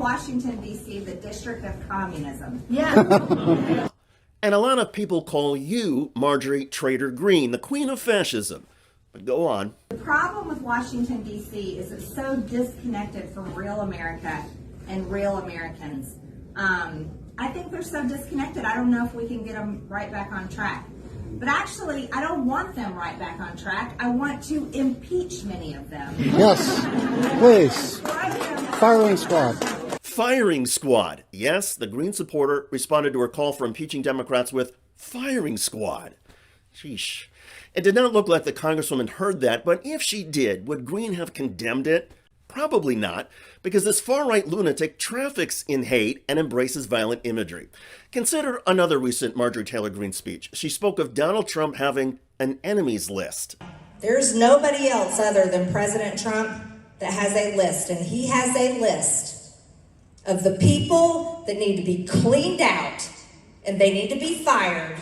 Washington, D.C. the District of Communism. Yeah. And a lot of people call you Marjorie Taylor Greene, the queen of fascism. But go on. The problem with Washington, D.C. is it's so disconnected from real America and real Americans. I think they're so disconnected, I don't know if we can get them right back on track. But actually, I don't want them right back on track. I want to impeach many of them. Yes, please. Firing squad. Firing squad. Yes, the Green supporter responded to her call for impeaching Democrats with firing squad. Sheesh. It did not look like the Congresswoman heard that, but if she did, would Greene have condemned it? Probably not, because this far-right lunatic traffics in hate and embraces violent imagery. Consider another recent Marjorie Taylor Greene speech. She spoke of Donald Trump having an enemies list. There's nobody else other than President Trump that has a list, and he has a list of the people that need to be cleaned out, and they need to be fired,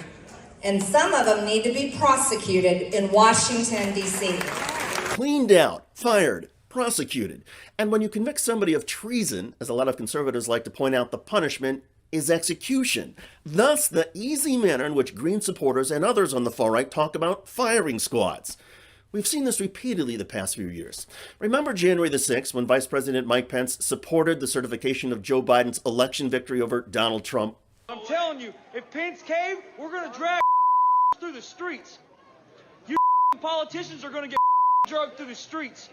and some of them need to be prosecuted in Washington, D.C. Cleaned out, fired, prosecuted. And when you convict somebody of treason, as a lot of conservatives like to point out, the punishment is execution. Thus, the easy manner in which Green supporters and others on the far right talk about firing squads. We've seen this repeatedly the past few years. Remember January the 6th when Vice President Mike Pence supported the certification of Joe Biden's election victory over Donald Trump? I'm telling you, if Pence cave, we're going to drag through the streets. You politicians are going to get drugged through the streets.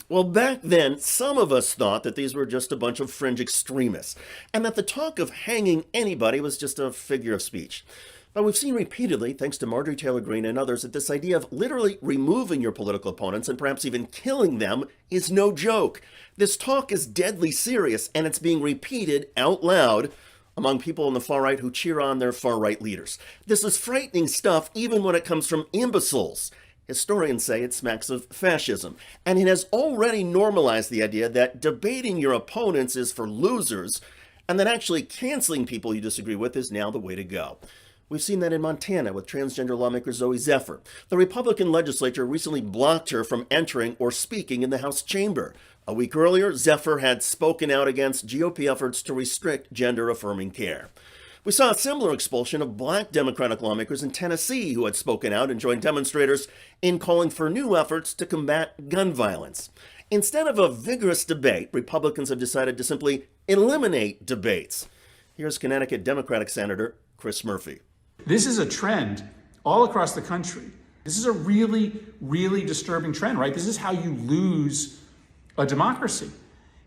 Well, back then, some of us thought that these were just a bunch of fringe extremists, and that the talk of hanging anybody was just a figure of speech. But we've seen repeatedly, thanks to Marjorie Taylor Greene and others, that this idea of literally removing your political opponents and perhaps even killing them is no joke. This talk is deadly serious, and it's being repeated out loud among people on the far right who cheer on their far right leaders. This is frightening stuff even when it comes from imbeciles. Historians say it smacks of fascism, and it has already normalized the idea that debating your opponents is for losers, and that actually canceling people you disagree with is now the way to go. We've seen that in Montana with transgender lawmaker Zoe Zephyr. The Republican legislature recently blocked her from entering or speaking in the House chamber. A week earlier, Zephyr had spoken out against GOP efforts to restrict gender-affirming care. We saw a similar expulsion of black Democratic lawmakers in Tennessee who had spoken out and joined demonstrators in calling for new efforts to combat gun violence. Instead of a vigorous debate, Republicans have decided to simply eliminate debates. Here's Connecticut Democratic Senator Chris Murphy. This is a trend all across the country. This is a really, really disturbing trend, right? This is how you lose a democracy,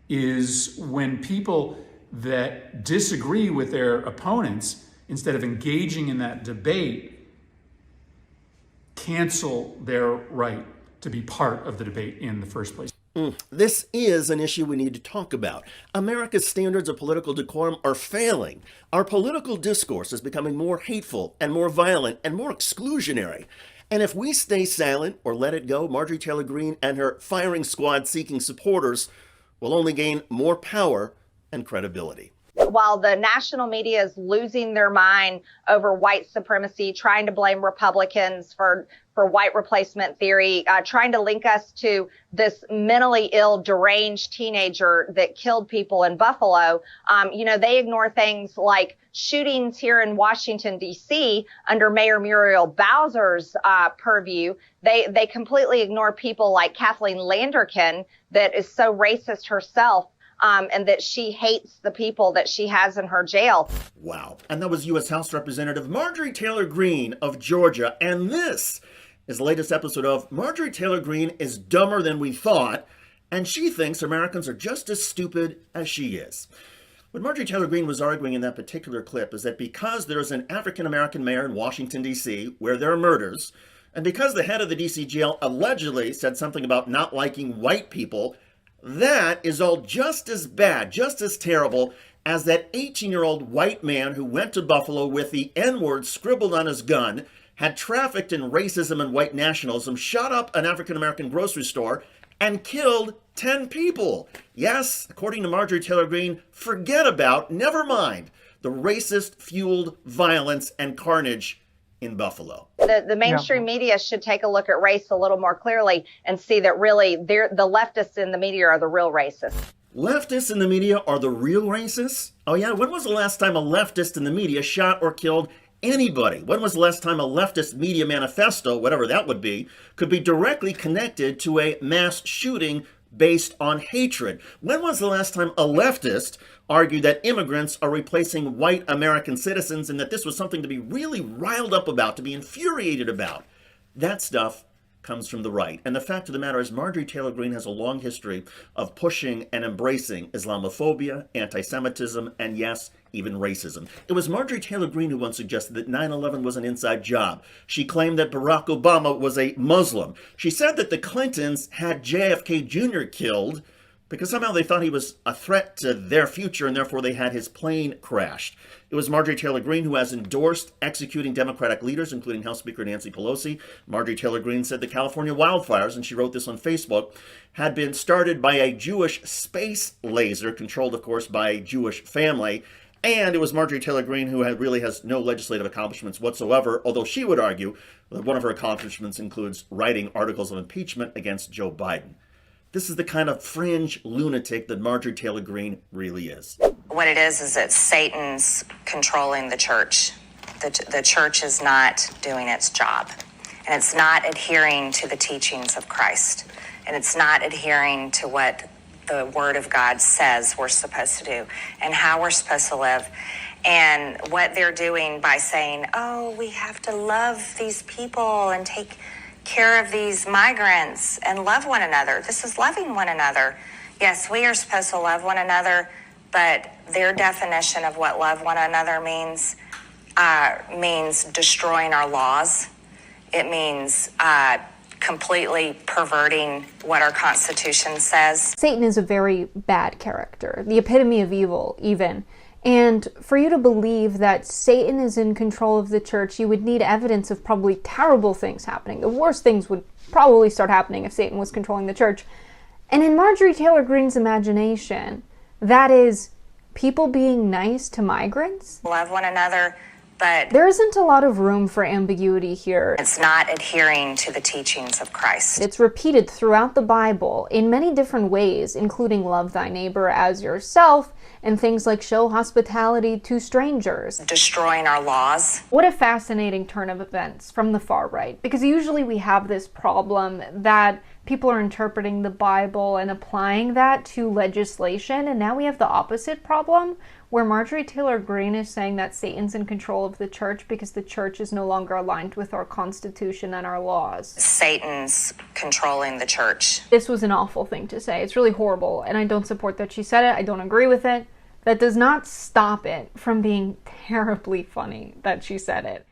is when people that disagree with their opponents, instead of engaging in that debate, cancel their right to be part of the debate in the first place. This is an issue we need to talk about. America's standards of political decorum are failing. Our political discourse is becoming more hateful and more violent and more exclusionary. And if we stay silent or let it go, Marjorie Taylor Greene and her firing squad seeking supporters will only gain more power and credibility. While the national media is losing their mind over white supremacy, trying to blame Republicans for white replacement theory, trying to link us to this mentally ill, deranged teenager that killed people in Buffalo, they ignore things like shootings here in Washington, D.C. under Mayor Muriel Bowser's purview. They completely ignore people like Kathleen Landerkin, that is so racist herself, and that she hates the people that she has in her jail. Wow. And that was U.S. House Representative Marjorie Taylor Greene of Georgia. And this is the latest episode of Marjorie Taylor Greene is dumber than we thought, and she thinks Americans are just as stupid as she is. What Marjorie Taylor Greene was arguing in that particular clip is that because there's an African-American mayor in Washington, D.C., where there are murders, and because the head of the D.C. jail allegedly said something about not liking white people, that is all just as bad, just as terrible as that 18-year-old white man who went to Buffalo with the N-word scribbled on his gun, had trafficked in racism and white nationalism, shot up an African-American grocery store, and killed 10 people. Yes, according to Marjorie Taylor Greene, forget about, never mind, the racist-fueled violence and carnage in Buffalo. The mainstream media should take a look at race a little more clearly and see that really the leftists in the media are the real racists. Leftists in the media are the real racists? Oh yeah, when was the last time a leftist in the media shot or killed anybody? When was the last time a leftist media manifesto, whatever that would be, could be directly connected to a mass shooting based on hatred? When was the last time a leftist argued that immigrants are replacing white American citizens and that this was something to be really riled up about, to be infuriated about? That stuff comes from the right. And the fact of the matter is Marjorie Taylor Greene has a long history of pushing and embracing Islamophobia, anti-Semitism, and yes, even racism. It was Marjorie Taylor Greene who once suggested that 9/11 was an inside job. She claimed that Barack Obama was a Muslim. She said that the Clintons had JFK Jr. killed because somehow they thought he was a threat to their future and therefore they had his plane crashed. It was Marjorie Taylor Greene who has endorsed executing Democratic leaders, including House Speaker Nancy Pelosi. Marjorie Taylor Greene said the California wildfires, and she wrote this on Facebook, had been started by a Jewish space laser, controlled, of course, by a Jewish family. And it was Marjorie Taylor Greene who really has no legislative accomplishments whatsoever, although she would argue that one of her accomplishments includes writing articles of impeachment against Joe Biden. This is the kind of fringe lunatic that Marjorie Taylor Greene really is. What it is that Satan's controlling the church. The church is not doing its job. And it's not adhering to the teachings of Christ. And it's not adhering to what the Word of God says we're supposed to do and how we're supposed to live. And what they're doing by saying, oh, we have to love these people and take care of these migrants and love one another. This is loving one another. Yes, we are supposed to love one another, but their definition of what love one another means destroying our laws. It means completely perverting what our Constitution says. Satan is a very bad character, the epitome of evil, even. And for you to believe that Satan is in control of the church, you would need evidence of probably terrible things happening. The worst things would probably start happening if Satan was controlling the church. And in Marjorie Taylor Greene's imagination, that is people being nice to migrants. Love one another, but there isn't a lot of room for ambiguity here. It's not adhering to the teachings of Christ. It's repeated throughout the Bible in many different ways, including love thy neighbor as yourself, and things like show hospitality to strangers. Destroying our laws. What a fascinating turn of events from the far right, because usually we have this problem that people are interpreting the Bible and applying that to legislation, and now we have the opposite problem, where Marjorie Taylor Greene is saying that Satan's in control of the church because the church is no longer aligned with our Constitution and our laws. Satan's controlling the church. This was an awful thing to say. It's really horrible, and I don't support that she said it. I don't agree with it. That does not stop it from being terribly funny that she said it.